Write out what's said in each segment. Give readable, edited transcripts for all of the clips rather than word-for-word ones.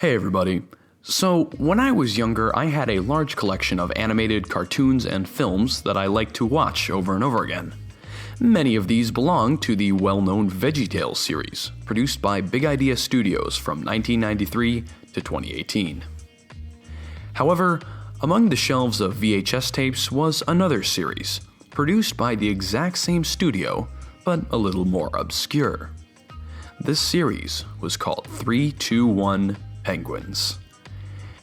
Hey everybody. So, when I was younger, I had a large collection of animated cartoons and films that I liked to watch over and over again. Many of these belong to the well-known VeggieTales series, produced by Big Idea Studios from 1993 to 2018. However, among the shelves of VHS tapes was another series, produced by the exact same studio, but a little more obscure. This series was called 3-2-1 Penguins.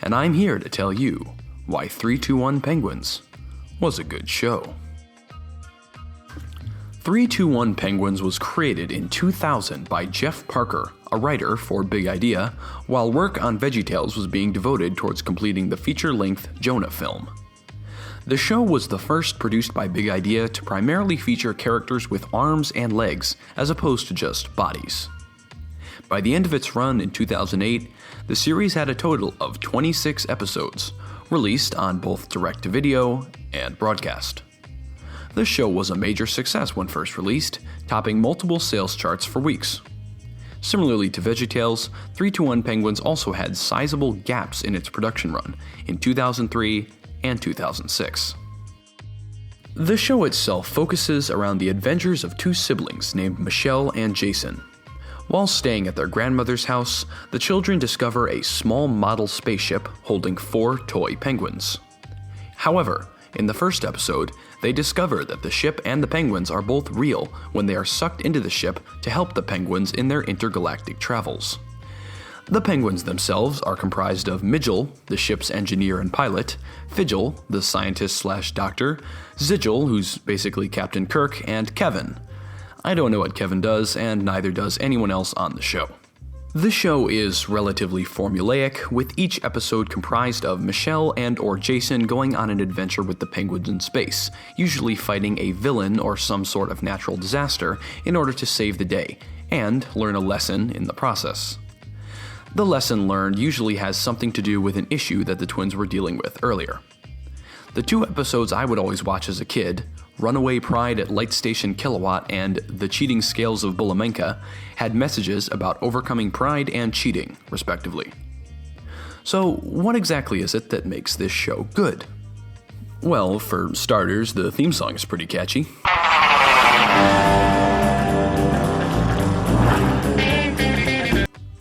And I'm here to tell you why 3-2-1 Penguins was a good show. 3-2-1 Penguins was created in 2000 by Jeff Parker, a writer for Big Idea, while work on VeggieTales was being devoted towards completing the feature-length Jonah film. The show was the first produced by Big Idea to primarily feature characters with arms and legs as opposed to just bodies. By the end of its run in 2008, the series had a total of 26 episodes, released on both direct-to-video and broadcast. The show was a major success when first released, topping multiple sales charts for weeks. Similarly to VeggieTales, 3-2-1 Penguins also had sizable gaps in its production run in 2003 and 2006. The show itself focuses around the adventures of two siblings named Michelle and Jason. While staying at their grandmother's house, the children discover a small model spaceship holding 4 toy penguins. However, in the first episode, they discover that the ship and the penguins are both real when they are sucked into the ship to help the penguins in their intergalactic travels. The penguins themselves are comprised of Midgel, the ship's engineer and pilot, Fidgel, the scientist/doctor, Zigel, who's basically Captain Kirk, and Kevin. I don't know what Kevin does, and neither does anyone else on the show. The show is relatively formulaic, with each episode comprised of Michelle and/or Jason going on an adventure with the penguins in space, usually fighting a villain or some sort of natural disaster in order to save the day, and learn a lesson in the process. The lesson learned usually has something to do with an issue that the twins were dealing with earlier. The 2 episodes I would always watch as a kid, Runaway Pride at Light Station Kilowatt and The Cheating Scales of Bulamenka, had messages about overcoming pride and cheating, respectively. So, what exactly is it that makes this show good? Well, for starters, the theme song is pretty catchy.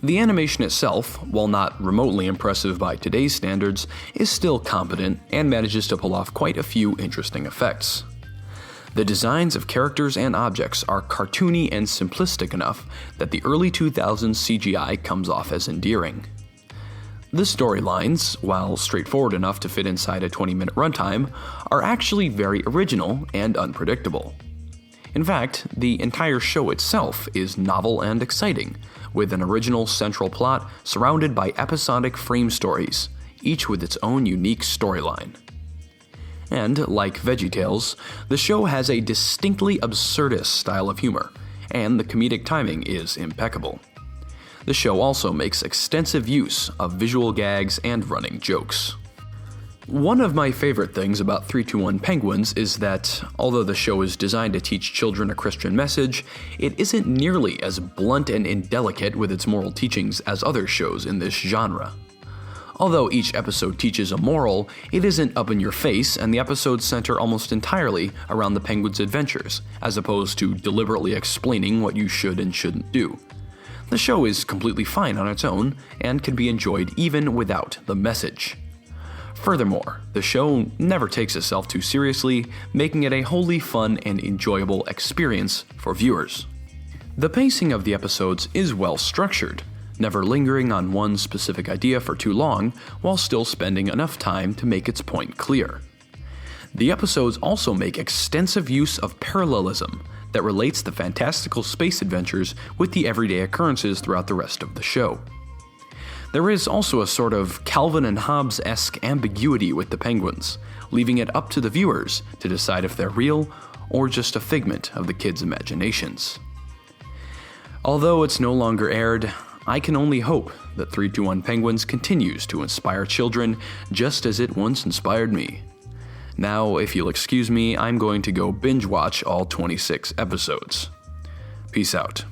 The animation itself, while not remotely impressive by today's standards, is still competent and manages to pull off quite a few interesting effects. The designs of characters and objects are cartoony and simplistic enough that the early 2000s CGI comes off as endearing. The storylines, while straightforward enough to fit inside a 20-minute runtime, are actually very original and unpredictable. In fact, the entire show itself is novel and exciting, with an original central plot surrounded by episodic frame stories, each with its own unique storyline. And, like VeggieTales, the show has a distinctly absurdist style of humor, and the comedic timing is impeccable. The show also makes extensive use of visual gags and running jokes. One of my favorite things about 3-2-1 Penguins is that, although the show is designed to teach children a Christian message, it isn't nearly as blunt and indelicate with its moral teachings as other shows in this genre. Although each episode teaches a moral, it isn't up in your face, and the episodes center almost entirely around the penguins' adventures, as opposed to deliberately explaining what you should and shouldn't do. The show is completely fine on its own, and can be enjoyed even without the message. Furthermore, the show never takes itself too seriously, making it a wholly fun and enjoyable experience for viewers. The pacing of the episodes is well structured, never lingering on one specific idea for too long, while still spending enough time to make its point clear. The episodes also make extensive use of parallelism that relates the fantastical space adventures with the everyday occurrences throughout the rest of the show. There is also a sort of Calvin and Hobbes-esque ambiguity with the penguins, leaving it up to the viewers to decide if they're real or just a figment of the kids' imaginations. Although it's no longer aired, I can only hope that 3-2-1 Penguins continues to inspire children just as it once inspired me. Now, if you'll excuse me, I'm going to go binge watch all 26 episodes. Peace out.